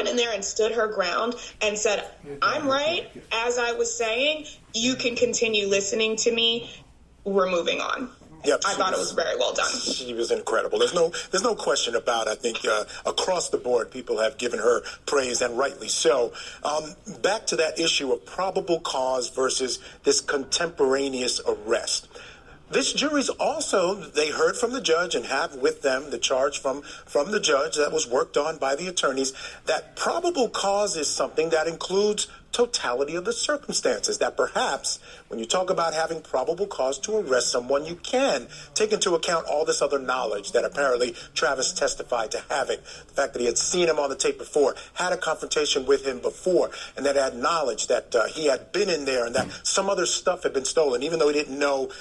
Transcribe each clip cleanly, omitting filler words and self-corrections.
in there and stood her ground and said, I'm right, as I was saying, you can continue listening to me, we're moving on. Yep, I thought it was very well done. She was incredible. There's no question about it. I think across the board, people have given her praise, and rightly so. Back to that issue of probable cause versus this contemporaneous arrest. This jury's also, they heard from the judge and have with them the charge from the judge that was worked on by the attorneys, that probable cause is something that includes totality of the circumstances, that perhaps when you talk about having probable cause to arrest someone, you can take into account all this other knowledge that apparently Travis testified to having. The fact that he had seen him on the tape before, had a confrontation with him before, and that had knowledge that he had been in there and that some other stuff had been stolen, even though he didn't know,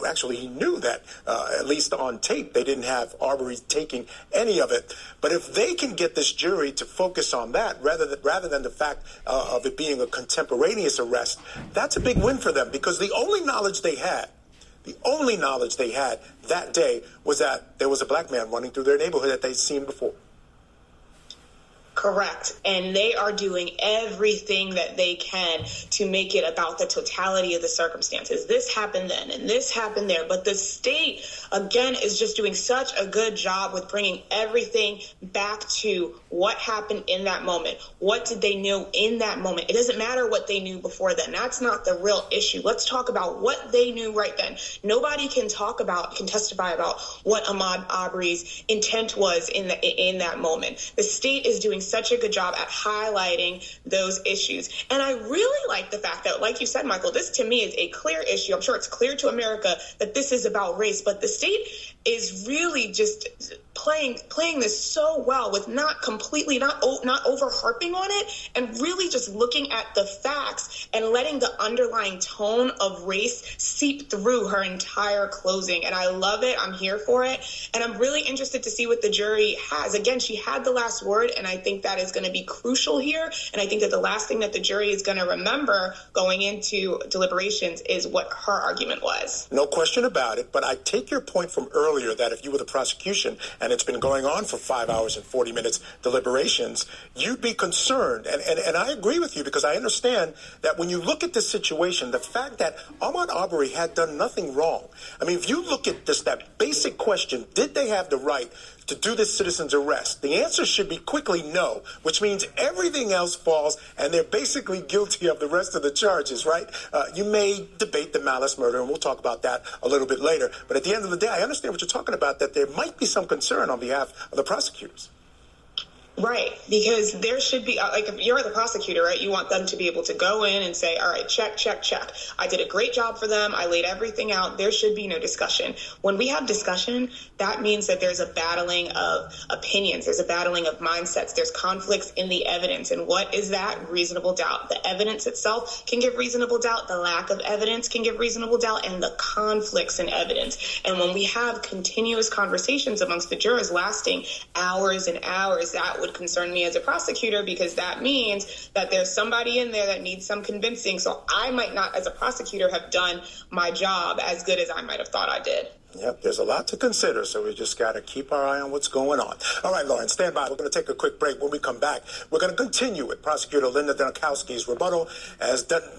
actually he knew that, at least on tape, they didn't have Arbery taking any of it. But if they can get this jury to focus on that rather than the fact of it being a contemporaneous arrest, that's a big win for them, because the only knowledge they had that day was that there was a black man running through their neighborhood that they'd seen before. Correct. And they are doing everything that they can to make it about the totality of the circumstances. This happened then and this happened there. But the state, again, is just doing such a good job with bringing everything back to what happened in that moment. What did they know in that moment? It doesn't matter what they knew before then. That's not the real issue. Let's talk about what they knew right then. Nobody can testify about what Ahmaud Arbery's intent was in that moment. The state is doing such a good job at highlighting those issues. And I really like the fact that, like you said, Michael, this to me is a clear issue. I'm sure it's clear to America that this is about race, but the state is really just playing this so well with not over harping on it, and really just looking at the facts and letting the underlying tone of race seep through her entire closing. And I love it. I'm here for it. And I'm really interested to see what the jury has. Again, she had the last word, and I think that is going to be crucial here. And I think that the last thing that the jury is going to remember going into deliberations is what her argument was. No question about it. But I take your point from earlier that if you were the prosecution and it's been going on for 5 hours and 40 minutes deliberations, you'd be concerned. And I agree with you, because I understand that when you look at this situation, the fact that Ahmaud Arbery had done nothing wrong. I mean, if you look at this, that basic question, did they have the right to do this citizen's arrest? The answer should be quickly no, which means everything else falls and they're basically guilty of the rest of the charges, right? You may debate the malice murder, and we'll talk about that a little bit later. But at the end of the day, I understand what you're talking about, that there might be some concern on behalf of the prosecutors. Right, because there should be, like, if you're the prosecutor, right, you want them to be able to go in and say, all right, check, check, check. I did a great job for them. I laid everything out. There should be no discussion. When we have discussion, that means that there's a battling of opinions. There's a battling of mindsets. There's conflicts in the evidence. And what is that? Reasonable doubt. The evidence itself can give reasonable doubt. The lack of evidence can give reasonable doubt, and the conflicts in evidence. And when we have continuous conversations amongst the jurors lasting hours and hours, that would concern me as a prosecutor, because that means that there's somebody in there that needs some convincing. So I might not, as a prosecutor, have done my job as good as I might have thought I did. Yep, there's a lot to consider, so we just got to keep our eye on what's going on. All right, Lauren, stand by. We're going to take a quick break. When we come back, we're going to continue with Prosecutor Linda Danikowski's rebuttal.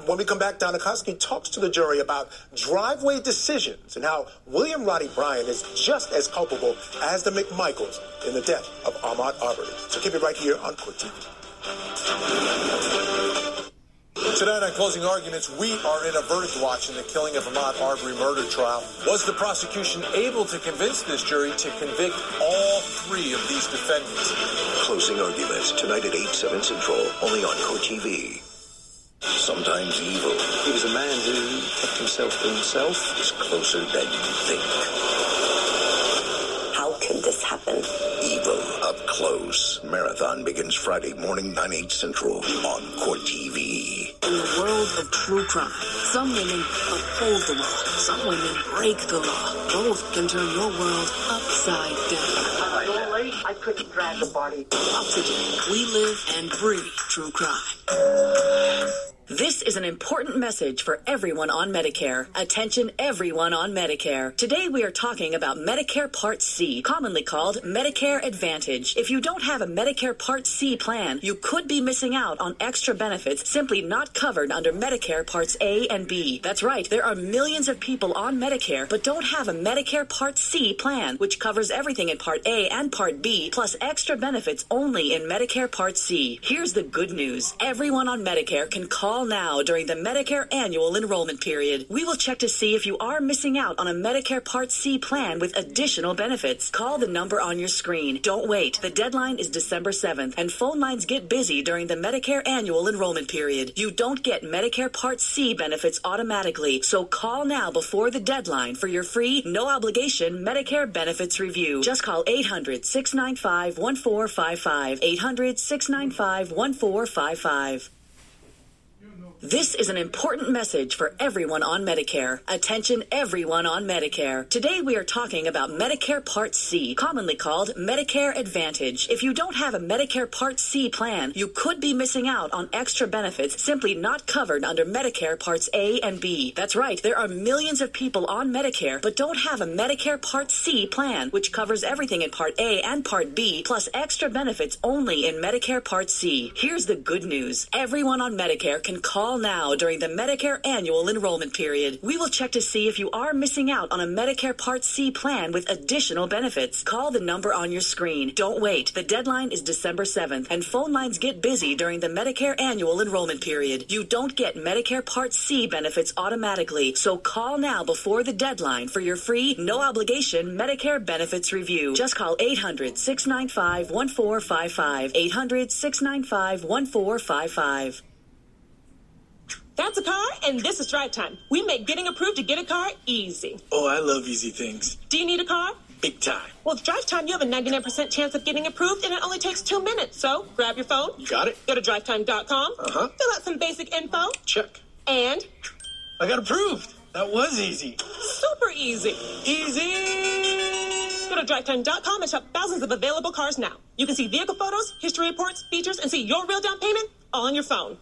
When we come back, Danikowski talks to the jury about driveway decisions and how William Roddy Bryan is just as culpable as the McMichaels in the death of Ahmaud Arbery. So keep it right here on Court TV. Tonight on Closing Arguments, we are in a verdict watch in the killing of Ahmaud Arbery murder trial. Was the prosecution able to convince this jury to convict all three of these defendants? Closing Arguments, tonight at 8/7 Central, only on Court TV. Sometimes evil. He was a man who kept himself to himself. Is closer than you think. How could this happen? Evil up close. Marathon begins Friday morning, 9/8 Central on Court TV. In the world of true crime, some women uphold the law, some women break the law. Both can turn your world upside down. I was so late, I couldn't drag the body. Oxygen, we live and breathe true crime. This is an important message for everyone on Medicare. Attention everyone on Medicare. Today we are talking about Medicare Part C, commonly called Medicare Advantage. If you don't have a Medicare Part C plan, you could be missing out on extra benefits simply not covered under Medicare Parts A and B. That's right, there are millions of people on Medicare but don't have a Medicare Part C plan, which covers everything in Part A and Part B, plus extra benefits only in Medicare Part C. Here's the good news. Everyone on Medicare can call now during the Medicare annual enrollment period. We will check to see if you are missing out on a Medicare Part C plan with additional benefits. Call the number on your screen. Don't wait. The deadline is December 7th, and phone lines get busy during the Medicare annual enrollment period. You don't get Medicare Part C benefits automatically, so call now before the deadline for your free, no-obligation Medicare benefits review. Just call 800-695-1455. 800-695-1455. This is an important message for everyone on Medicare. Attention everyone on Medicare. Today we are talking about Medicare Part C, commonly called Medicare Advantage. If you don't have a Medicare Part C plan, you could be missing out on extra benefits simply not covered under Medicare Parts A and B. That's right, there are millions of people on Medicare but don't have a Medicare Part C plan, which covers everything in Part A and Part B, plus extra benefits only in Medicare Part C. Here's the good news. Everyone on Medicare can call now during the Medicare annual enrollment period. We will check to see if you are missing out on a Medicare Part C plan with additional benefits. Call the number on your screen. Don't wait. The deadline is December 7th, and phone lines get busy during the Medicare annual enrollment period. You don't get Medicare Part C benefits automatically, so call now before the deadline for your free, no-obligation Medicare benefits review. Just call 800-695-1455. 800-695-1455. That's a car, and this is Drive Time. We make getting approved to get a car easy. Oh, I love easy things. Do you need a car? Big time. Well, with Drive Time, you have a 99% chance of getting approved, and it only takes 2 minutes. So, grab your phone. You got it. Go to drivetime.com. Fill out some basic info. Check. And? I got approved. That was easy. Super easy. Easy. Go to drivetime.com and shop thousands of available cars now. You can see vehicle photos, history reports, features, and see your real down payment all on your phone.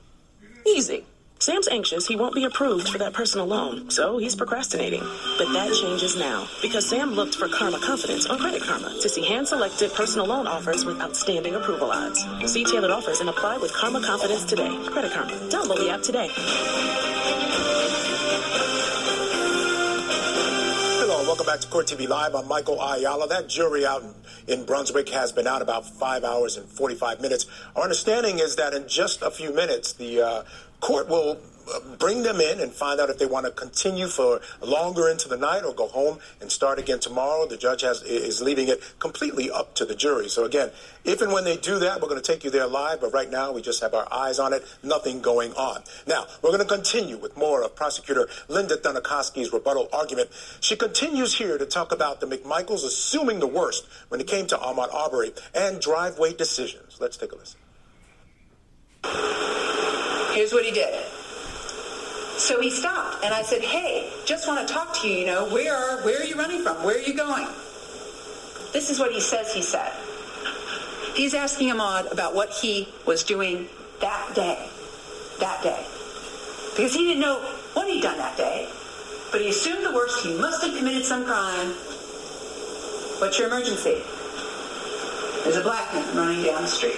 Easy. Sam's anxious he won't be approved for that personal loan, so he's procrastinating. But that changes now, because Sam looked for Karma Confidence on Credit Karma to see hand-selected personal loan offers with outstanding approval odds. See tailored offers and apply with Karma Confidence today. Credit Karma. Download the app today. Hello, welcome back to Court TV Live. I'm Michael Ayala. That jury out in Brunswick has been out about 5 hours and 45 minutes. Our understanding is that in just a few minutes, the court will bring them in and find out if they want to continue for longer into the night or go home and start again tomorrow. The judge is leaving it completely up to the jury. So again, if and when they do that, we're going to take you there live. But right now, we just have our eyes on it. Nothing going on. Now, we're going to continue with more of Prosecutor Linda Dunikoski's rebuttal argument. She continues here to talk about the McMichaels assuming the worst when it came to AHMAUD Arbery and driveway decisions. Let's take a listen. Here's what he did. So he stopped, and I said, hey, just want to talk to you, where are you running from? Where are you going? This is what he says he said. He's asking AHMAUD about what he was doing that day. Because he didn't know what he'd done that day, but he assumed the worst. He must have committed some crime. What's your emergency? There's a black man running down the street.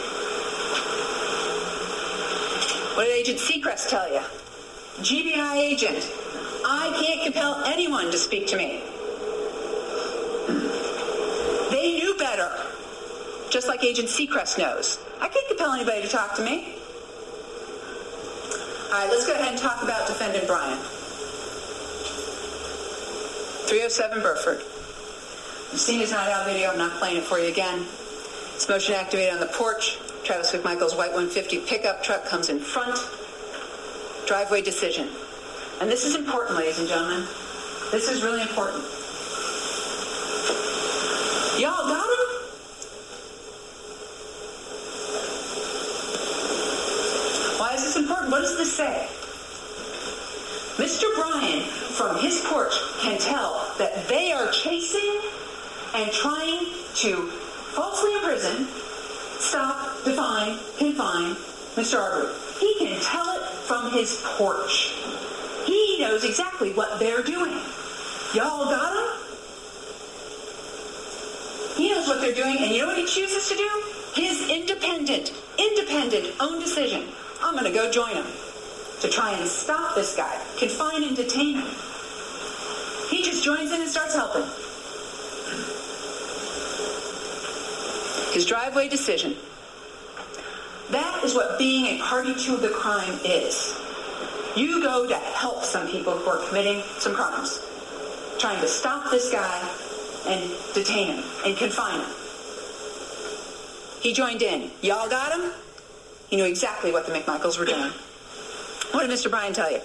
What did Agent Seacrest tell you? GBI agent, I can't compel anyone to speak to me. They knew better, just like Agent Seacrest knows. I can't compel anybody to talk to me. All right, let's go ahead and talk about Defendant Bryan. 307 Burford. You've seen his night out video. I'm not playing it for you again. It's motion activated on the porch. Travis McMichael's white 150 pickup truck comes in front. Driveway decision. And this is important, ladies and gentlemen. This is really important. Y'all got him? Why is this important? What does this say? Mr. Bryan, from his porch, can tell that they are chasing and trying to falsely imprison, stop, define, confine Mr. Arbery. He can tell it from his porch. He knows exactly what they're doing. Y'all got him? He knows what they're doing, and you know what he chooses to do? His independent own decision. I'm going to go join him to try and stop this guy, confine and detain him. He just joins in and starts helping. His driveway decision. That is what being a party to the crime is. You go to help some people who are committing some crimes, trying to stop this guy and detain him and confine him. He joined in. Y'all got him? He knew exactly what the McMichaels were doing. What did Mr. Bryan tell you?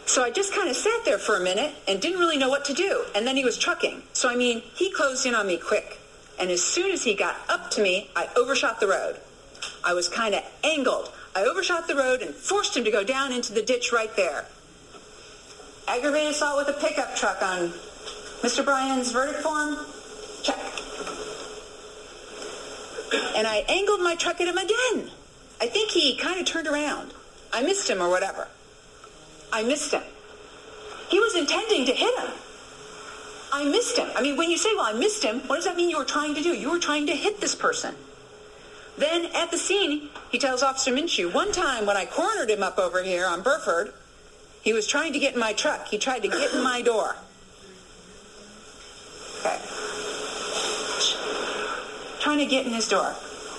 So I just kind of sat there for a minute and didn't really know what to do. And then he was trucking. So, he closed in on me quick. And as soon as he got up to me, I overshot the road. I was kind of angled. I overshot the road and forced him to go down into the ditch right there. Aggravated assault with a pickup truck on Mr. Bryan's verdict form? Check. And I angled my truck at him again. I think he kind of turned around. I missed him or whatever. I missed him. He was intending to hit him. I missed him. When you say, well, I missed him, what does that mean you were trying to do? You were trying to hit this person. Then at the scene, he tells Officer Minshew, one time when I cornered him up over here on Burford, he was trying to get in my truck. He tried to get in my door. Okay. Trying to get in his door.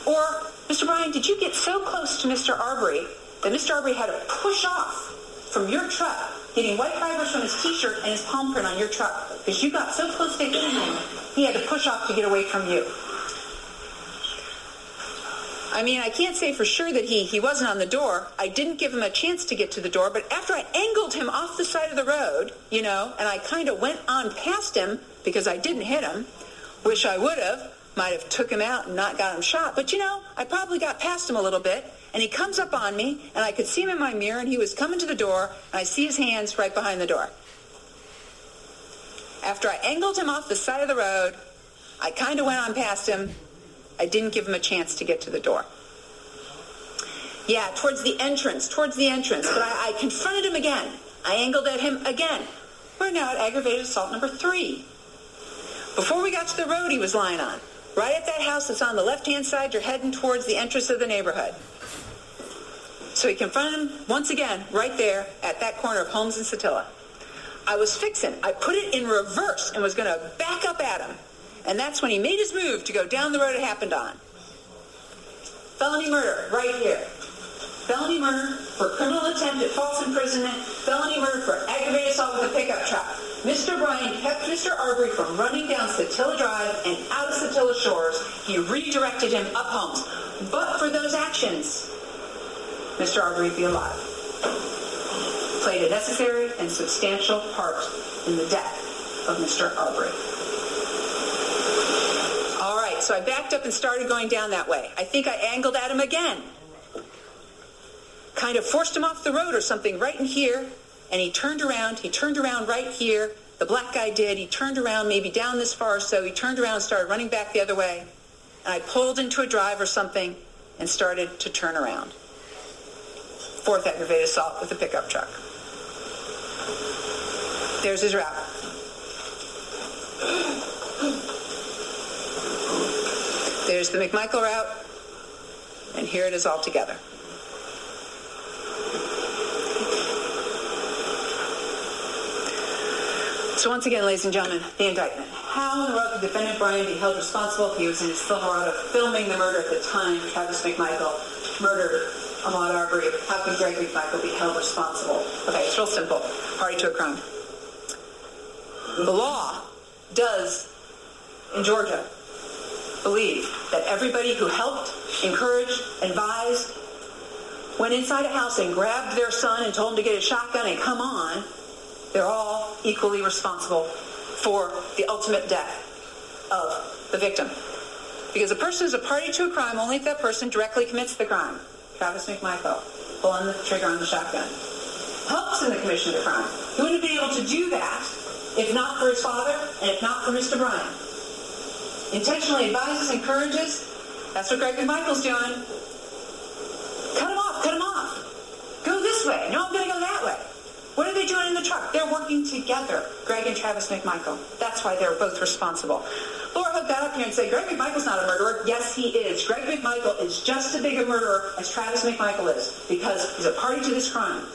Or, Mr. Bryan, did you get so close to Mr. Arbery that Mr. Arbery had to push off from your truck, getting white fibers from his T-shirt and his palm print on your truck, because you got so close to hitting him, he had to push off to get away from you? I can't say for sure that he wasn't on the door. I didn't give him a chance to get to the door, but after I angled him off the side of the road, and I kind of went on past him because I didn't hit him, wish I would have, might have took him out and not got him shot. But, I probably got past him a little bit, and he comes up on me, and I could see him in my mirror, and he was coming to the door, and I see his hands right behind the door. After I angled him off the side of the road, I kind of went on past him. I didn't give him a chance to get to the door. Yeah, towards the entrance, but I confronted him again. I angled at him again. We're now at aggravated assault number 3. Before we got to the road he was lying on, right at that house that's on the left-hand side, you're heading towards the entrance of the neighborhood. So he confronted him once again, right there at that corner of Holmes and Satilla. I was fixing. I put it in reverse and was going to back up at him. And that's when he made his move to go down the road it happened on. Felony murder, right here. Felony murder for criminal attempt at false imprisonment. Felony murder for aggravated assault with a pickup truck. Mr. Bryan kept Mr. Arbery from running down Satilla Drive and out of Satilla Shores. He redirected him up Holmes. But for those actions, Mr. Arbery would be alive. Played a necessary and substantial part in the death of Mr. Arbery. All right, so I backed up and started going down that way. I think I angled at him again. Kind of forced him off the road or something right in here, and he turned around right here. The black guy did. He turned around maybe down this far or so. He turned around and started running back the other way. And I pulled into a drive or something and started to turn around. 4th aggravated assault with a pickup truck. There's his route. There's the McMichael route, and here it is all together. So once again, ladies and gentlemen, the indictment. How in the world could defendant Bryan be held responsible? He was in his Silverado filming the murder at the time Travis McMichael murdered AHMAUD Arbery. How can Greg McMichael be held responsible? Okay, it's real simple. Party to a crime. The law does, in Georgia, believe that everybody who helped, encouraged, advised, went inside a house and grabbed their son and told him to get a shotgun and come on, they're all equally responsible for the ultimate death of the victim. Because a person is a party to a crime only if that person directly commits the crime. Travis McMichael, pulling the trigger on the shotgun, helps in the commission of the crime. He wouldn't have been able to do that if not for his father and if not for Mr. Bryan. Intentionally advises, encourages. That's what Greg McMichael's doing. Cut him off. Go this way. they doing in the truck? They're working together, Greg and Travis McMichael. That's why they're both responsible. Laura Hope got up here and said, Greg McMichael's not a murderer. Yes, he is. Greg McMichael is just as big a murderer as Travis McMichael is because he's a party to this crime.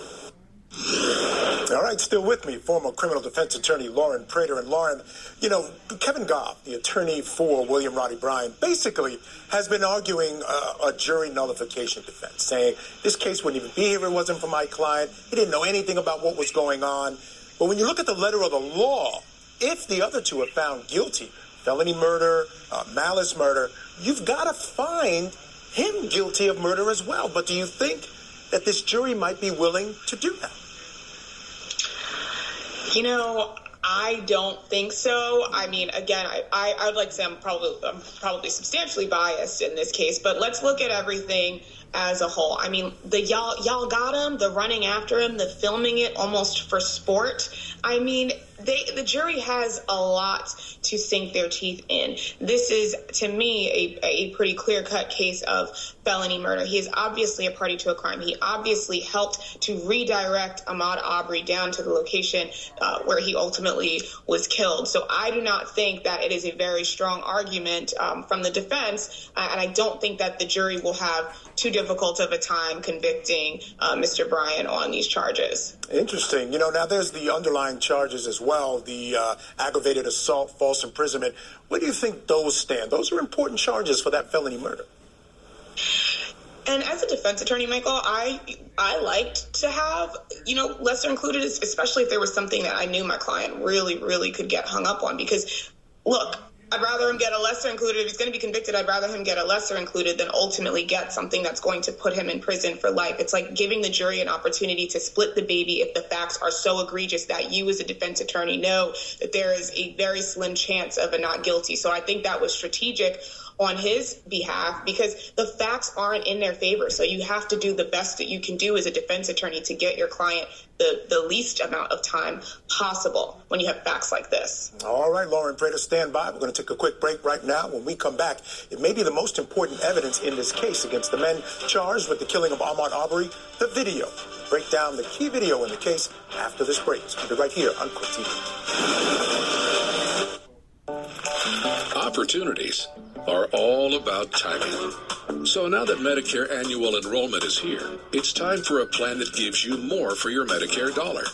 All right, still with me, former criminal defense attorney Lauren Prater. And Lauren, you know, Kevin Goff, the attorney for William Roddy Bryan, basically has been arguing a jury nullification defense, saying this case wouldn't even be here if it wasn't for my client. He didn't know anything about what was going on. But when you look at the letter of the law, if the other two are found guilty, felony murder, malice murder, you've got to find him guilty of murder as well. But do you think that this jury might be willing to do that? You know, I don't think so. I mean, again, I would like to say I'm probably substantially biased in this case, but let's look at everything as a whole. I mean, the y'all got him, the running after him, the filming it almost for sport. I mean, the jury has a lot to sink their teeth in. This is, to me, a pretty clear-cut case of felony murder. He is obviously a party to a crime. He obviously helped to redirect Ahmaud Arbery down to the location where he ultimately was killed. So I do not think that it is a very strong argument from the defense, and I don't think that the jury will have too difficult of a time convicting Mr. Bryan on these charges. Interesting. You know, now there's the underlying charges as well, the aggravated assault, false imprisonment. Where do you think those stand? Those are important charges for that felony murder. And as a defense attorney, Michael, I liked to have, you know, lesser included, especially if there was something that I knew my client really, really could get hung up on. Because, look, I'd rather him get a lesser included. If he's going to be convicted, I'd rather him get a lesser included than ultimately get something that's going to put him in prison for life. It's like giving the jury an opportunity to split the baby if the facts are so egregious that you as a defense attorney know that there is a very slim chance of a not guilty. So I think that was strategic on his behalf because the facts aren't in their favor. So you have to do the best that you can do as a defense attorney to get your client the least amount of time possible when you have facts like this. All right, Lauren Prater, stand by. We're going to take a quick break right now. When we come back, it may be the most important evidence in this case against the men charged with the killing of Ahmaud Arbery, the video. Break down the key video in the case after this break. So keep it right here on Quick TV. Opportunities are all about timing. So now that Medicare annual enrollment is here, it's time for a plan that gives you more for your Medicare dollar.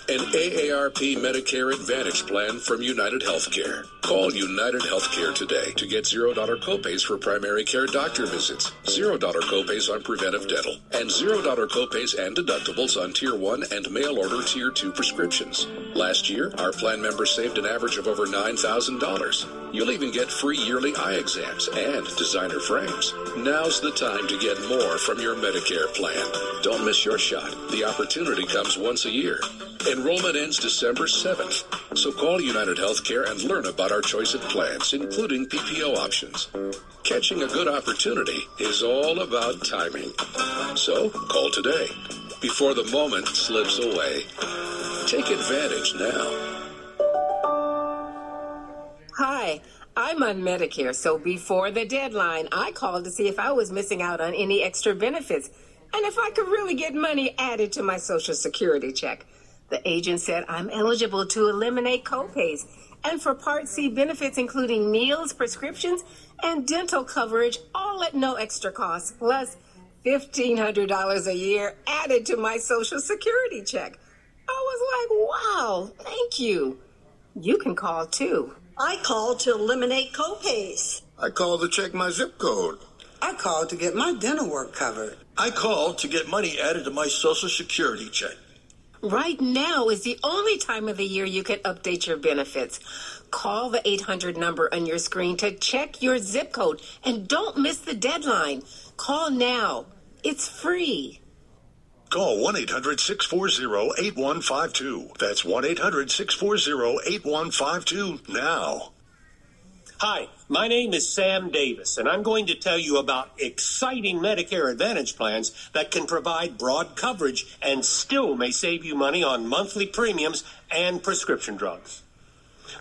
An AARP Medicare Advantage plan from United Healthcare. Call United Healthcare today to get $0 copays for primary care doctor visits, $0 copays on preventive dental, and $0 copays and deductibles on Tier 1 and mail-order Tier 2 prescriptions. Last year, our plan members saved an average of over $9,000. You'll even get free yearly eye exams and designer frames. Now's the time to get more from your Medicare plan. Don't miss your shot. The opportunity comes once a year. Enrollment ends December 7th. So call United Healthcare and learn about our choice of plans, including PPO options. Catching a good opportunity is all about timing. So call today before the moment slips away. Take advantage now. Hi, I'm on Medicare, so before the deadline, I called to see if I was missing out on any extra benefits and if I could really get money added to my Social Security check. The agent said I'm eligible to eliminate copays and for Part C benefits, including meals, prescriptions, and dental coverage, all at no extra cost, plus $1,500 a year added to my Social Security check. I was like, wow, thank you. You can call, too. I called to eliminate copays. I called to check my zip code. I called to get my dental work covered. I called to get money added to my Social Security check. Right now is the only time of the year you can update your benefits. Call the 800 number on your screen to check your zip code and don't miss the deadline. Call now. It's free. Call 1-800-640-8152. That's 1-800-640-8152 now. Hi, my name is Sam Davis, and I'm going to tell you about exciting Medicare Advantage plans that can provide broad coverage and still may save you money on monthly premiums and prescription drugs.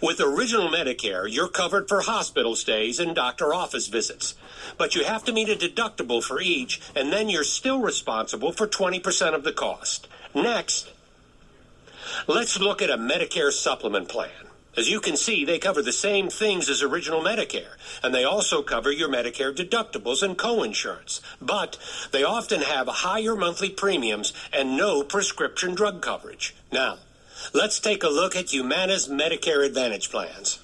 With Original Medicare, you're covered for hospital stays and doctor office visits. But you have to meet a deductible for each, and then you're still responsible for 20% of the cost. Next, Let's look at a Medicare supplement plan. As you can see, they cover the same things as original Medicare, and they also cover your Medicare deductibles and coinsurance. But they often have higher monthly premiums and no prescription drug coverage. Now, let's take a look at Humana's Medicare Advantage plans.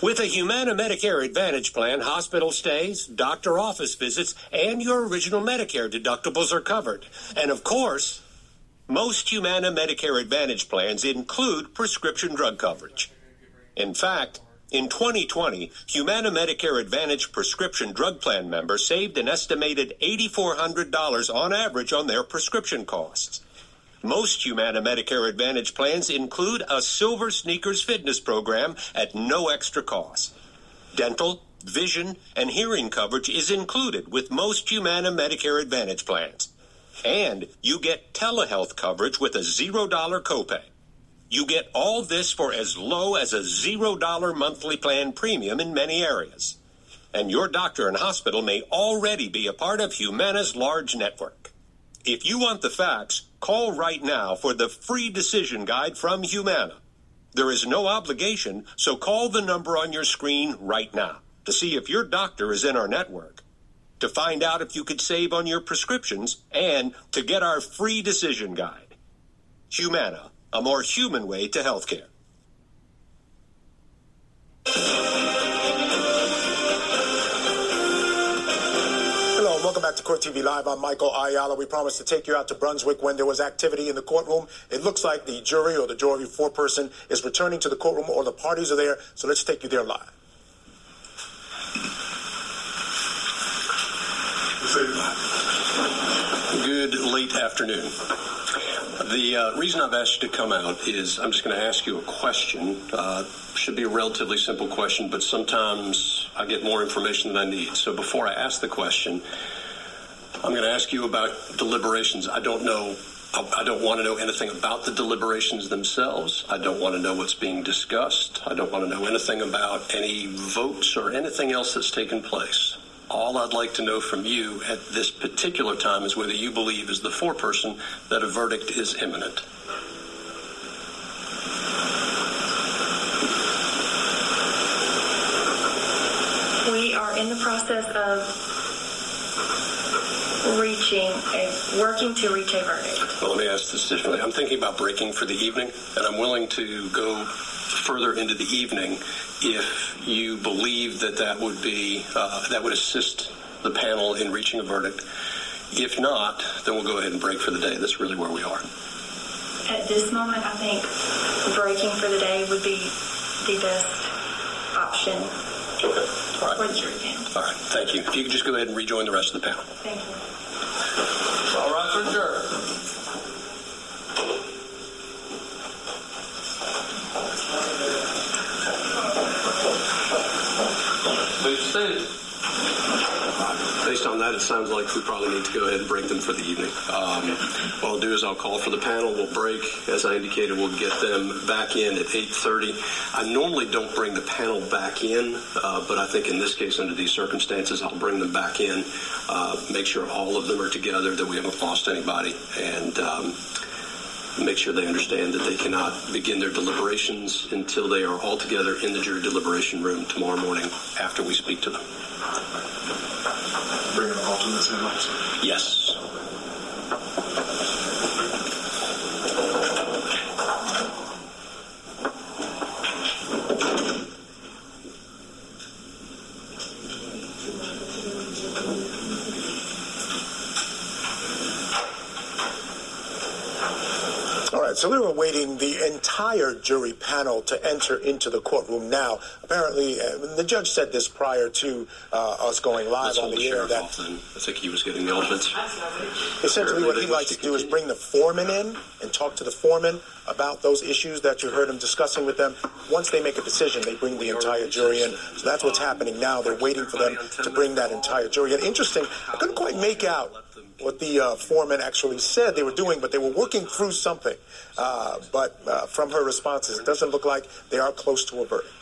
With a Humana Medicare Advantage plan, hospital stays, doctor office visits, and your original Medicare deductibles are covered. And of course, most Humana Medicare Advantage plans include prescription drug coverage. In fact, in 2020, Humana Medicare Advantage prescription drug plan members saved an estimated $8,400 on average on their prescription costs. Most Humana Medicare Advantage plans include a Silver Sneakers fitness program at no extra cost. Dental, vision, and hearing coverage is included with most Humana Medicare Advantage plans. And you get telehealth coverage with a $0 copay. You get all this for as low as a $0 monthly plan premium in many areas. And your doctor and hospital may already be a part of Humana's large network. If you want the facts, call right now for the free decision guide from Humana. There is no obligation, so call the number on your screen right now to see if your doctor is in our network, to find out if you could save on your prescriptions, and to get our free decision guide. Humana, a more human way to healthcare. Hello, and welcome back to Court TV Live. I'm Michael Ayala. We promised to take you out to Brunswick when there was activity in the courtroom. It looks like the jury or the jury foreperson is returning to the courtroom, or the parties are there, so let's take you there live. Good late afternoon. The reason I've asked you to come out is I'm just going to ask you a question. Should be a relatively simple question, but sometimes I get more information than I need. So before I ask the question, I'm going to ask you about deliberations. I don't want to know anything about the deliberations themselves. I don't want to know what's being discussed. I don't want to know anything about any votes or anything else that's taken place. All I'd like to know from you at this particular time is whether you believe, as the foreperson, that a verdict is imminent. We are in the process of working to reach a verdict. Well, let me ask this differently. I'm thinking about breaking for the evening, and I'm willing to go further into the evening if you believe that would be that would assist the panel in reaching a verdict. If not, then we'll go ahead and break for the day. That's really where we are. At this moment, I think breaking for the day would be the best option. Okay. All right. For the jury panel. All right. Thank you. If you could just go ahead and rejoin the rest of the panel. Thank you. All right, for adjourned. Based on that, it sounds like we probably need to go ahead and break them for the evening. What I'll do is I'll call for the panel. We'll break. As I indicated, we'll get them back in at 8:30. I normally don't bring the panel back in, but I think in this case, under these circumstances, I'll bring them back in, make sure all of them are together, that we haven't lost anybody, and make sure they understand that they cannot begin their deliberations until they are all together in the jury deliberation room tomorrow morning after we speak to them. Bring an alternate in also? Yes. All right, so we were waiting the entire jury panel to enter into the courtroom now. Apparently, the judge said this prior to us going live on the air. That I think he was getting the alternates. Essentially, what he likes to do is bring the foreman in and talk to the foreman about those issues that you heard him discussing with them. Once they make a decision, they bring the entire jury in. So that's what's happening now. They're waiting for them to bring that entire jury in. Interesting, I couldn't quite make out what the foreman actually said they were doing, but they were working through something. But from her responses, it doesn't look like they are close to a verdict.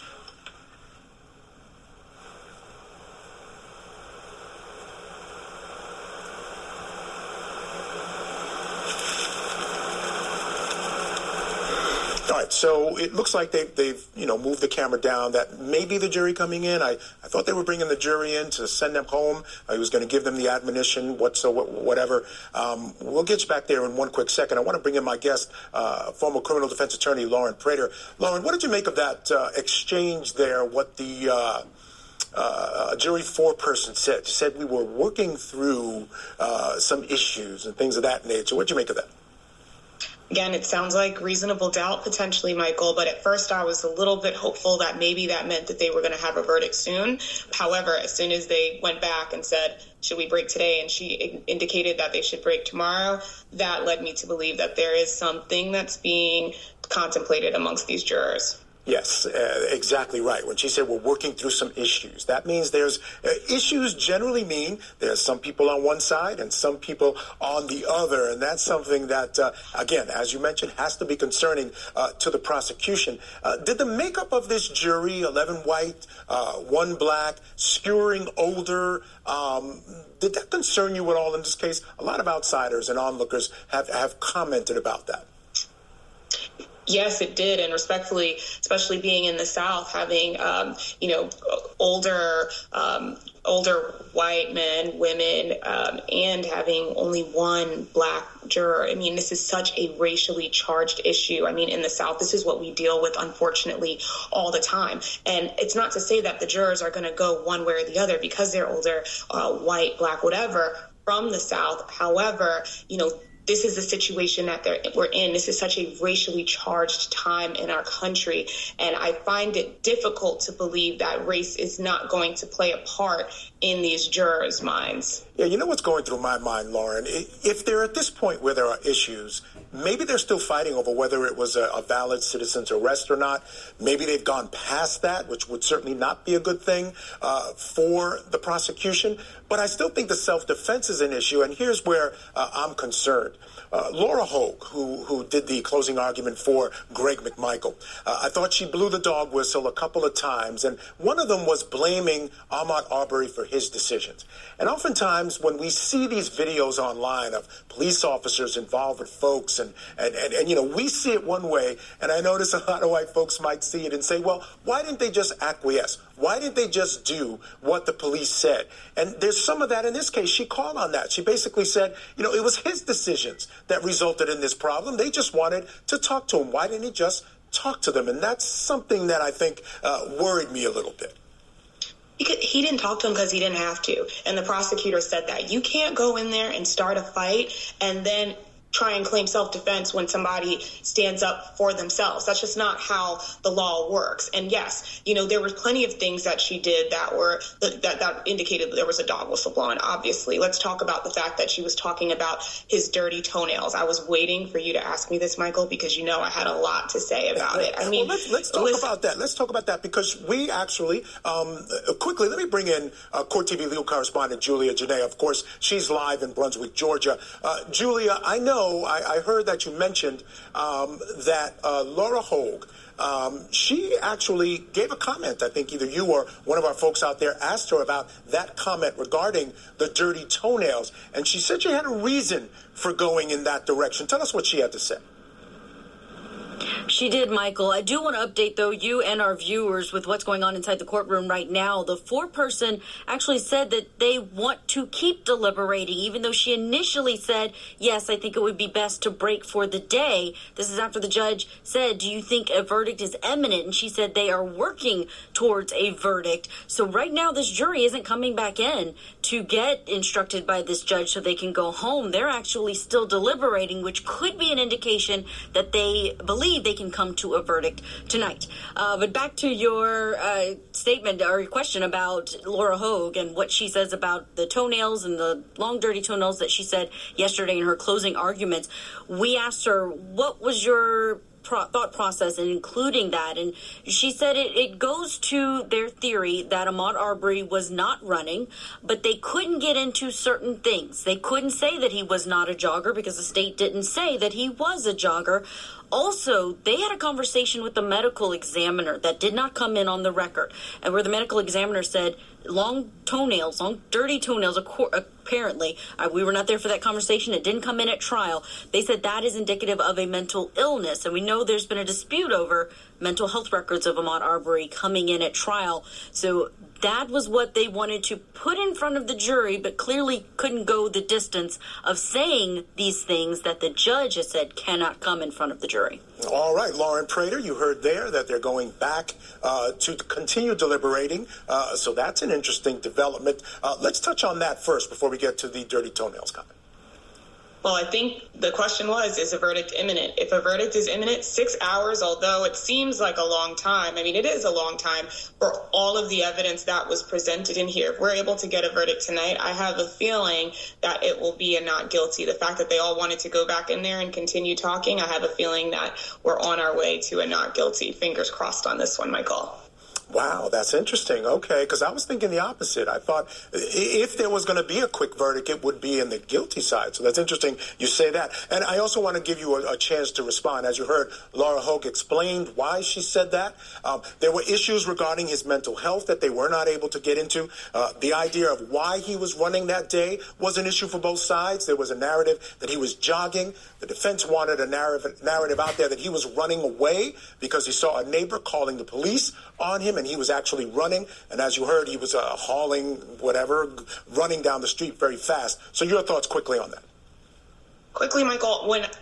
right, so it looks like they've moved the camera down. That may be the jury coming in. I thought they were bringing the jury in to send them home. He was going to give them the admonition, whatever. We'll get you back there in one quick second. I want to bring in my guest, former criminal defense attorney Lauren Prater. Lauren, what did you make of that exchange there? What the jury foreperson said? She said we were working through some issues and things of that nature. What did you make of that? Again, it sounds like reasonable doubt potentially, Michael, but at first I was a little bit hopeful that maybe that meant that they were going to have a verdict soon. However, as soon as they went back and said, should we break today? And she indicated that they should break tomorrow. That led me to believe that there is something that's being contemplated amongst these jurors. Yes, exactly right. When she said we're working through some issues, that means there's issues generally mean there's some people on one side and some people on the other. And that's something that, again, as you mentioned, has to be concerning to the prosecution. Did the makeup of this jury, 11 white, 1 black, skewering older, did that concern you at all in this case? A lot of outsiders and onlookers have commented about that. Yes, it did. And respectfully, especially being in the South, having, older white men, women, and having only 1 black juror. I mean, this is such a racially charged issue. I mean, in the South, this is what we deal with, unfortunately, all the time. And it's not to say that the jurors are going to go one way or the other because they're older, white, black, whatever, from the South. However, this is the situation that we're in. This is such a racially charged time in our country. And I find it difficult to believe that race is not going to play a part in these jurors' minds. Yeah, you know what's going through my mind, Lauren? If they're at this point where there are issues, maybe they're still fighting over whether it was a valid citizen's arrest or not. Maybe they've gone past that, which would certainly not be a good thing for the prosecution. But I still think the self-defense is an issue, and here's where I'm concerned. Laura Hogue, who did the closing argument for Greg McMichael, I thought she blew the dog whistle a couple of times, and one of them was blaming AHMAUD Arbery for his decisions. And oftentimes when we see these videos online of police officers involved with folks, and we see it one way, and I notice a lot of white folks might see it and say, well, why didn't they just acquiesce? Why didn't they just do what the police said? And there's some of that in this case. She called on that. She basically said, it was his decisions that resulted in this problem. They just wanted to talk to him. Why didn't he just talk to them? And that's something that I think worried me a little bit. He didn't talk to him because he didn't have to. And the prosecutor said that. You can't go in there and start a fight and then try and claim self-defense when somebody stands up for themselves. That's just not how the law works. And yes, there were plenty of things that she did that indicated that there was a dog whistle blowing. Obviously, let's talk about the fact that she was talking about his dirty toenails. I was waiting for you to ask me this, Michael, because I had a lot to say about it. I mean, let's talk about that. Let's talk about that because we actually quickly. Let me bring in Court TV legal correspondent Julia Janae. Of course, she's live in Brunswick, Georgia. Julia, I know. I heard that you mentioned that Laura Hogue, she actually gave a comment. I think either you or one of our folks out there asked her about that comment regarding the dirty toenails. And she said she had a reason for going in that direction. Tell us what she had to say. She did, Michael. I do want to update, though, you and our viewers with what's going on inside the courtroom right now. The foreperson actually said that they want to keep deliberating, even though she initially said, yes, I think it would be best to break for the day. This is after the judge said, do you think a verdict is imminent? And she said they are working towards a verdict. So right now, this jury isn't coming back in to get instructed by this judge so they can go home. They're actually still deliberating, which could be an indication that they believe they can come to a verdict tonight. But back to your statement or your question about Laura Hogue and what she says about the toenails and the long, dirty toenails that she said yesterday in her closing arguments. We asked her, what was your thought process in including that? And she said it goes to their theory that AHMAUD Arbery was not running, but they couldn't get into certain things. They couldn't say that he was not a jogger because the state didn't say that he was a jogger. Also, they had a conversation with the medical examiner that did not come in on the record, and where the medical examiner said long toenails, long dirty toenails, apparently. We were not there for that conversation. It didn't come in at trial. They said that is indicative of a mental illness. And we know there's been a dispute over mental health records of Ahmaud Arbery coming in at trial. So that was what they wanted to put in front of the jury, but clearly couldn't go the distance of saying these things that the judge has said cannot come in front of the jury. All right, Lauren Prater, you heard there that they're going back to continue deliberating. So that's an interesting development. Let's touch on that first before we get to the dirty toenails comment. Well, I think the question was, is a verdict imminent? If a verdict is imminent, 6 hours, although it seems like a long time, I mean, it is a long time for all of the evidence that was presented in here. If we're able to get a verdict tonight, I have a feeling that it will be a not guilty. The fact that they all wanted to go back in there and continue talking, I have a feeling that we're on our way to a not guilty. Fingers crossed on this one, Michael. Wow, that's interesting. Okay, because I was thinking the opposite. I thought if there was going to be a quick verdict, it would be in the guilty side. So that's interesting you say that. And I also want to give you a chance to respond. As you heard, Laura Hogue explained why she said that. There were issues regarding his mental health that they were not able to get into. The idea of why he was running that day was an issue for both sides. There was a narrative that he was jogging. The defense wanted a narrative out there that he was running away because he saw a neighbor calling the police on him, and he was actually running. And as you heard, he was running down the street very fast. So your thoughts quickly on that. Quickly, Michael, at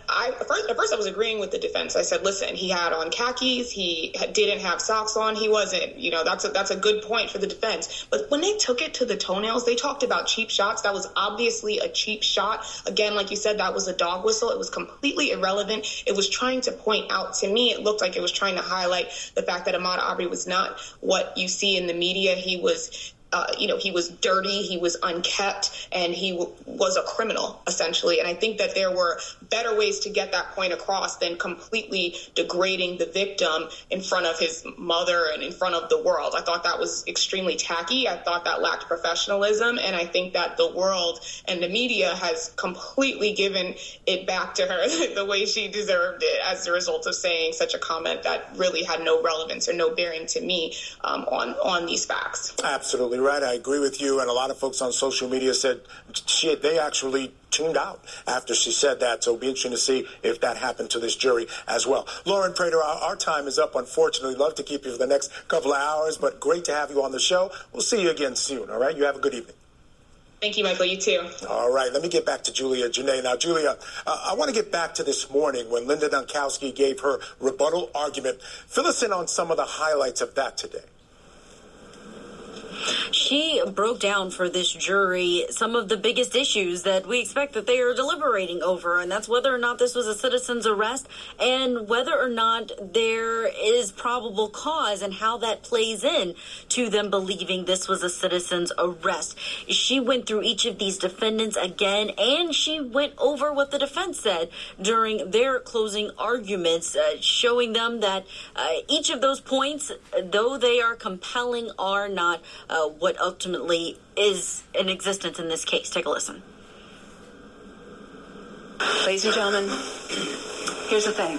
first I was agreeing with the defense. I said, listen, he had on khakis, he didn't have socks on, he wasn't, that's a good point for the defense. But when they took it to the toenails, they talked about cheap shots. That was obviously a cheap shot. Again, like you said, that was a dog whistle. It was completely irrelevant. It was trying to point out, to me, it looked like it was trying to highlight the fact that Ahmaud Arbery was not what you see in the media. He was he was dirty, he was unkept, and he was a criminal, essentially. And I think that there were better ways to get that point across than completely degrading the victim in front of his mother and in front of the world. I thought that was extremely tacky. I thought that lacked professionalism. And I think that the world and the media has completely given it back to her the way she deserved it as a result of saying such a comment that really had no relevance or no bearing to me on these facts. Absolutely right. I agree with you. And a lot of folks on social media said they actually tuned out after she said that. So it'll be interesting to see if that happened to this jury as well. Lauren Prater, our time is up, unfortunately. Love to keep you for the next couple of hours, but great to have you on the show. We'll see you again soon, all right? You have a good evening. Thank you, Michael. You too. All right. Let me get back to Julia Janae. Now, Julia, I want to get back to this morning when Linda Dunkowski gave her rebuttal argument. Fill us in on some of the highlights of that today. She broke down for this jury some of the biggest issues that we expect that they are deliberating over, and that's whether or not this was a citizen's arrest and whether or not there is probable cause and how that plays in to them believing this was a citizen's arrest. She went through each of these defendants again, and she went over what the defense said during their closing arguments, showing them that each of those points, though they are compelling, are not what ultimately is in existence in this case. Take a listen. Ladies and gentlemen, here's the thing.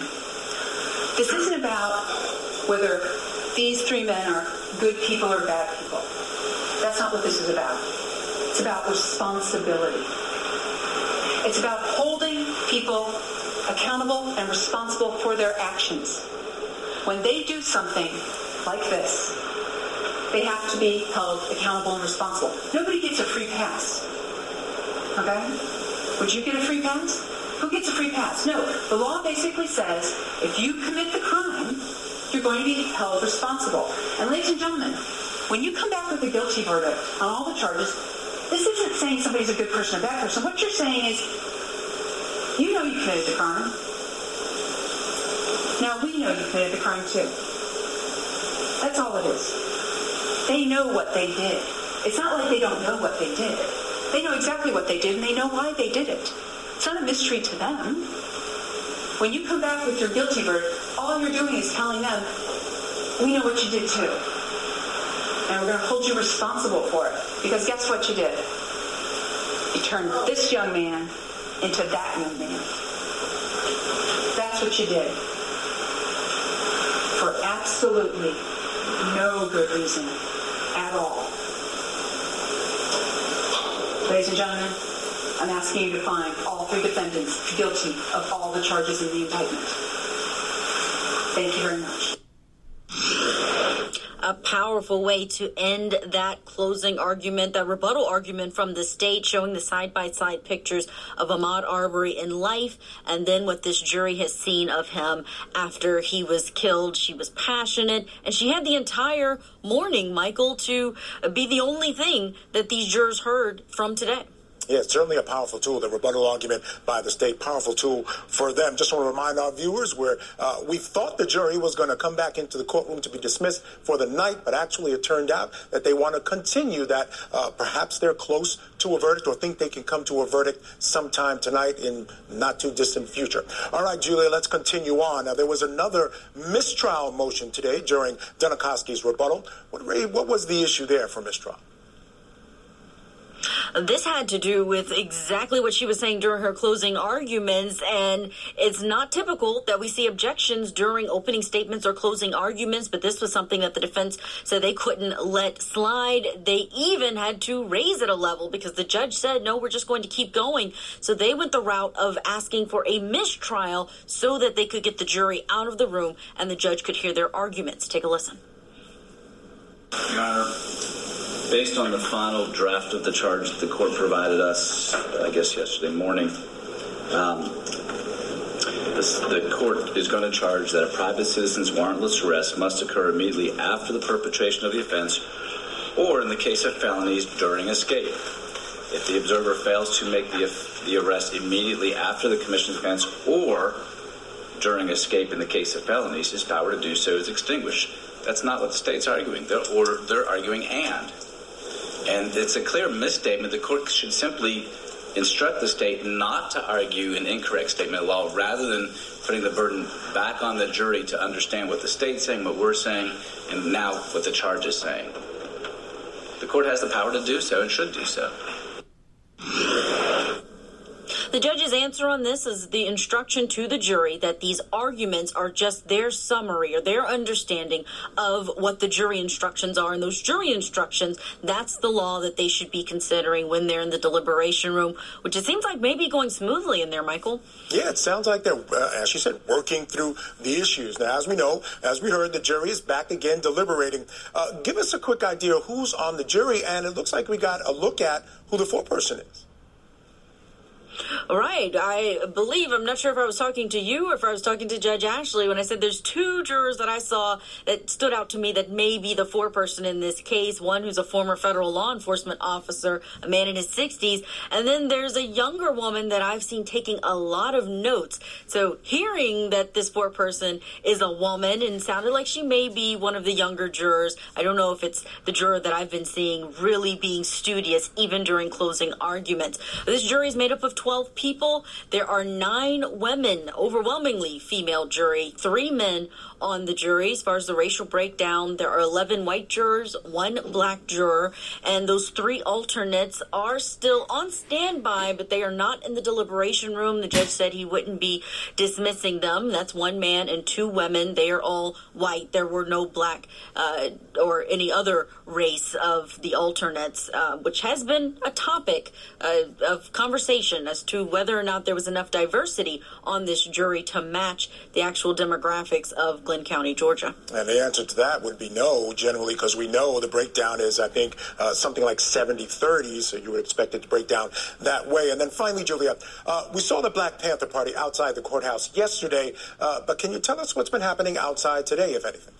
This isn't about whether these three men are good people or bad people. That's not what this is about. It's about responsibility. It's about holding people accountable and responsible for their actions. When they do something like this, they have to be held accountable and responsible. Nobody gets a free pass. Okay? Would you get a free pass? Who gets a free pass? No. The law basically says if you commit the crime, you're going to be held responsible. And ladies and gentlemen, when you come back with a guilty verdict on all the charges, this isn't saying somebody's a good person or a bad person. What you're saying is, you know you committed the crime. Now we know you committed the crime too. That's all it is. They know what they did. It's not like they don't know what they did. They know exactly what they did, and they know why they did it. It's not a mystery to them. When you come back with your guilty verdict, all you're doing is telling them, we know what you did too. And we're going to hold you responsible for it. Because guess what you did? You turned this young man into that young man. That's what you did. For absolutely no good reason at all. Ladies and gentlemen, I'm asking you to find all three defendants guilty of all the charges in the indictment. Thank you very much. A powerful way to end that closing argument, that rebuttal argument from the state, showing the side-by-side pictures of Ahmaud Arbery in life and then what this jury has seen of him after he was killed. She was passionate, and she had the entire morning, Michael, to be the only thing that these jurors heard from today. Yeah, it's certainly a powerful tool, the rebuttal argument by the state, powerful tool for them. Just want to remind our viewers where we thought the jury was going to come back into the courtroom to be dismissed for the night, but actually it turned out that they want to continue that. Perhaps they're close to a verdict or think they can come to a verdict sometime tonight in not too distant future. All right, Julia, let's continue on. Now, there was another mistrial motion today during Dunikoski's rebuttal. What was the issue there for mistrial? This had to do with exactly what she was saying during her closing arguments, and it's not typical that we see objections during opening statements or closing arguments, but this was something that the defense said they couldn't let slide. They even had to raise it a level because the judge said, no, we're just going to keep going. So they went the route of asking for a mistrial so that they could get the jury out of the room and the judge could hear their arguments. Take a listen. Your Honor, based on the final draft of the charge that the court provided us, I guess yesterday morning, the court is going to charge that a private citizen's warrantless arrest must occur immediately after the perpetration of the offense or, in the case of felonies, during escape. If the observer fails to make the arrest immediately after the commission of offense or during escape in the case of felonies, his power to do so is extinguished. That's not what the state's arguing. They're arguing and it's a clear misstatement. The court should simply instruct the state not to argue an incorrect statement of law rather than putting the burden back on the jury to understand what the state's saying, what we're saying, and now what the charge is saying. The court has the power to do so and should do so. The judge's answer on this is the instruction to the jury that these arguments are just their summary or their understanding of what the jury instructions are. And those jury instructions, that's the law that they should be considering when they're in the deliberation room, which it seems like maybe going smoothly in there, Michael. Yeah, it sounds like they're, as she said, working through the issues. Now, as we know, as we heard, the jury is back again deliberating. Give us a quick idea of who's on the jury, and it looks like we got a look at who the foreperson is. All right. I believe, I'm not sure if I was talking to you or if I was talking to Judge Ashley when I said there's two jurors that I saw that stood out to me that may be the foreperson in this case. One who's a former federal law enforcement officer, a man in his 60s. And then there's a younger woman that I've seen taking a lot of notes. So hearing that this foreperson is a woman and sounded like she may be one of the younger jurors. I don't know if it's the juror that I've been seeing really being studious even during closing arguments. This jury is made up of 12 people. There are 9 women, overwhelmingly female jury, 3 men on the jury. As far as the racial breakdown, there are 11 white jurors, 1 black juror, and those 3 alternates are still on standby, but they are not in the deliberation room. The judge said he wouldn't be dismissing them. That's 1 man and 2 women. They are all white. There were no black or any other race of the alternates, which has been a topic of conversation as to whether or not there was enough diversity on this jury to match the actual demographics of Glenn County, Georgia. And the answer to that would be no, generally, because we know the breakdown is, I think, something like 70-30, so you would expect it to break down that way. And then finally, Julia, we saw the Black Panther Party outside the courthouse yesterday, but can you tell us what's been happening outside today, if anything?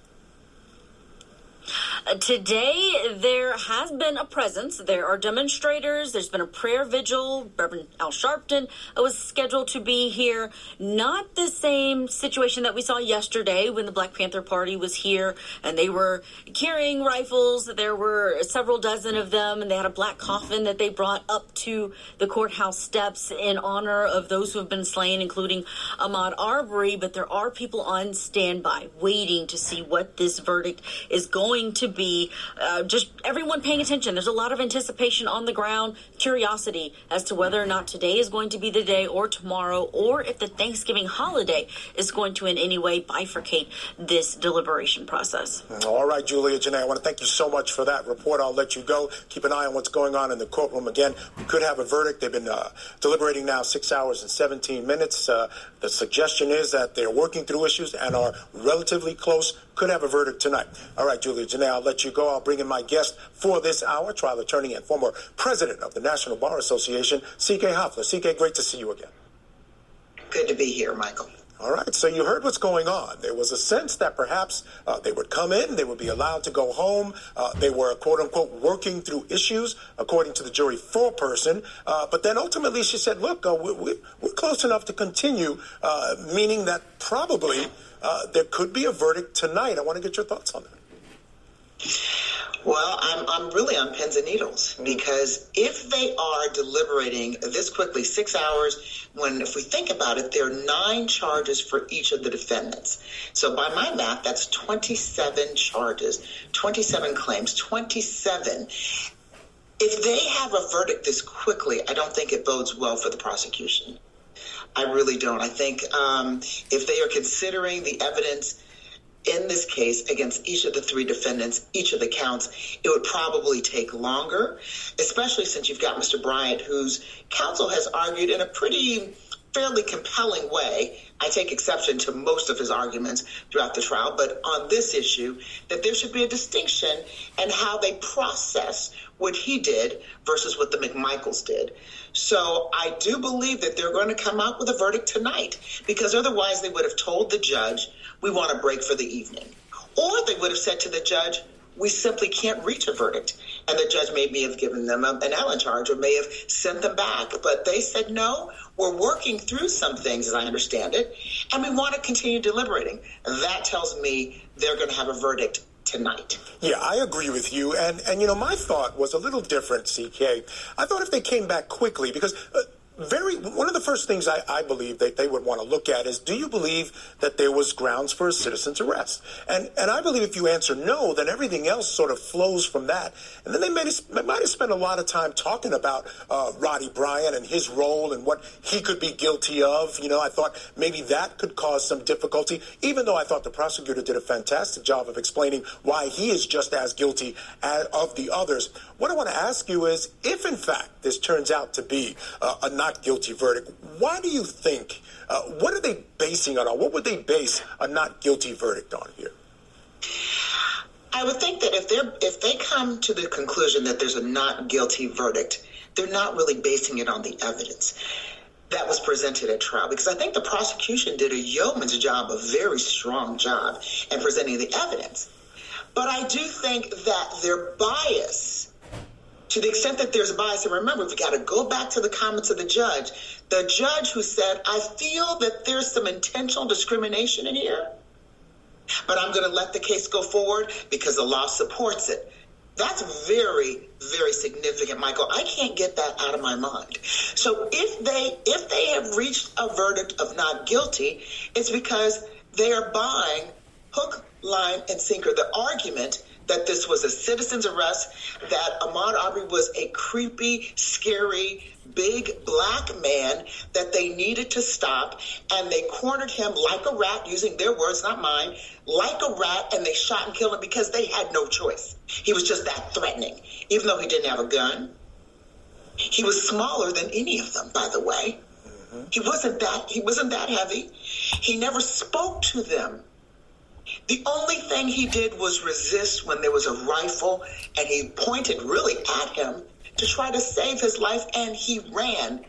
Today, there has been a presence. There are demonstrators. There's been a prayer vigil. Reverend Al Sharpton was scheduled to be here. Not the same situation that we saw yesterday when the Black Panther Party was here and they were carrying rifles. There were several dozen of them, and they had a black coffin that they brought up to the courthouse steps in honor of those who have been slain, including Ahmaud Arbery. But there are people on standby waiting to see what this verdict is going to be just everyone paying attention. There's a lot of anticipation on the ground, curiosity as to whether or not today is going to be the day or tomorrow, or if the Thanksgiving holiday is going to in any way bifurcate this deliberation process. All right, Julia, Janae, I want to thank you so much for that report. I'll let you go. Keep an eye on what's going on in the courtroom. Again, we could have a verdict. They've been deliberating now 6 hours and 17 minutes. The suggestion is that they're working through issues and are relatively close. Could have a verdict tonight. All right, Julia, Janae, I'll let you go. I'll bring in my guest for this hour, trial attorney and former president of the National Bar Association, C.K. Hoffler. C.K., great to see you again. Good to be here, Michael. All right, so you heard what's going on. There was a sense that perhaps they would come in, they would be allowed to go home. They were, quote-unquote, working through issues, according to the jury foreperson. But then ultimately she said, look, we're close enough to continue, meaning that probably there could be a verdict tonight. I want to get your thoughts on that. Well, I'm really on pins and needles, because if they are deliberating this quickly, 6 hours, when if we think about it, there are 9 charges for each of the defendants. So by my math, that's 27 charges, 27 claims, 27. If they have a verdict this quickly, I don't think it bodes well for the prosecution. I really don't. I think if they are considering the evidence in this case against each of the 3 defendants, each of the counts, it would probably take longer, especially since you've got Mr. Bryant, whose counsel has argued in a fairly compelling way. I take exception to most of his arguments throughout the trial, but on this issue, that there should be a distinction in how they process what he did versus what the McMichaels did. So I do believe that they're going to come out with a verdict tonight, because otherwise they would have told the judge, we want a break for the evening. Or they would have said to the judge, we simply can't reach a verdict. And the judge may have given them an Allen charge or may have sent them back. But they said, no, we're working through some things, as I understand it, and we want to continue deliberating. That tells me they're going to have a verdict tonight. Yeah, I agree with you. And you know, my thought was a little different, CK. I thought if they came back quickly, because one of the first things I believe that they would want to look at is, do you believe that there was grounds for a citizen's arrest? And I believe if you answer no, then everything else sort of flows from that. And then they might have spent a lot of time talking about Roddy Bryant and his role and what he could be guilty of. You know, I thought maybe that could cause some difficulty, even though I thought the prosecutor did a fantastic job of explaining why he is just as guilty of the others. What I want to ask you is, if in fact this turns out to be a not guilty verdict, why do you think, what are they basing it on? What would they base a not guilty verdict on here? I would think that if they come to the conclusion that there's a not guilty verdict, they're not really basing it on the evidence that was presented at trial, because I think the prosecution did a yeoman's job, a very strong job in presenting the evidence. But I do think that their bias, to the extent that there's a bias, and remember, we've got to go back to the comments of the judge who said, I feel that there's some intentional discrimination in here, but I'm going to let the case go forward because the law supports it. That's very, very significant, Michael. I can't get that out of my mind. So if they have reached a verdict of not guilty, it's because they are buying hook, line, and sinker the argument that this was a citizen's arrest, that Ahmaud Arbery was a creepy, scary, big black man that they needed to stop, and they cornered him like a rat, using their words, not mine, like a rat, and they shot and killed him because they had no choice. He was just that threatening, even though he didn't have a gun. He was smaller than any of them, by the way. He wasn't that heavy. He never spoke to them. The only thing he did was resist when there was a rifle, and he pointed really at him to try to save his life, and he ran.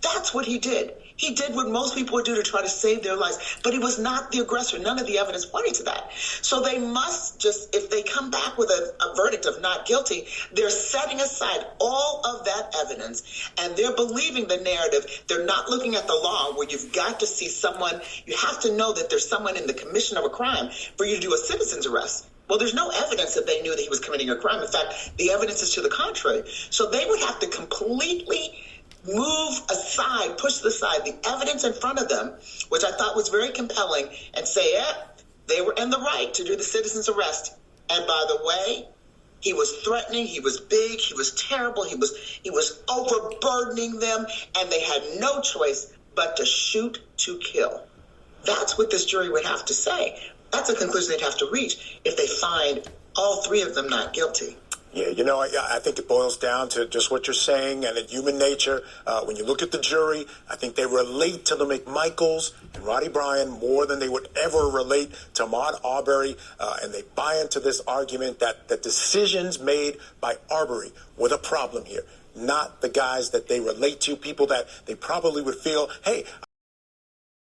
That's what he did. He did what most people would do to try to save their lives, but he was not the aggressor. None of the evidence pointed to that. So they must just, if they come back with a verdict of not guilty, they're setting aside all of that evidence, and they're believing the narrative. They're not looking at the law, where you've got to see someone, you have to know that there's someone in the commission of a crime for you to do a citizen's arrest. Well, there's no evidence that they knew that he was committing a crime. In fact, the evidence is to the contrary. So they would have to completely move aside, push aside the evidence in front of them, which I thought was very compelling, and say, they were in the right to do the citizen's arrest. And by the way, he was threatening, he was big, he was terrible, he was overburdening them, and they had no choice but to shoot to kill. That's what this jury would have to say. That's a conclusion they'd have to reach if they find all three of them not guilty. Yeah, you know, I think it boils down to just what you're saying and in human nature. When you look at the jury, I think they relate to the McMichaels and Roddy Bryan more than they would ever relate to Ahmaud Arbery, and they buy into this argument that the decisions made by Arbery were the problem here, not the guys that they relate to, people that they probably would feel, hey,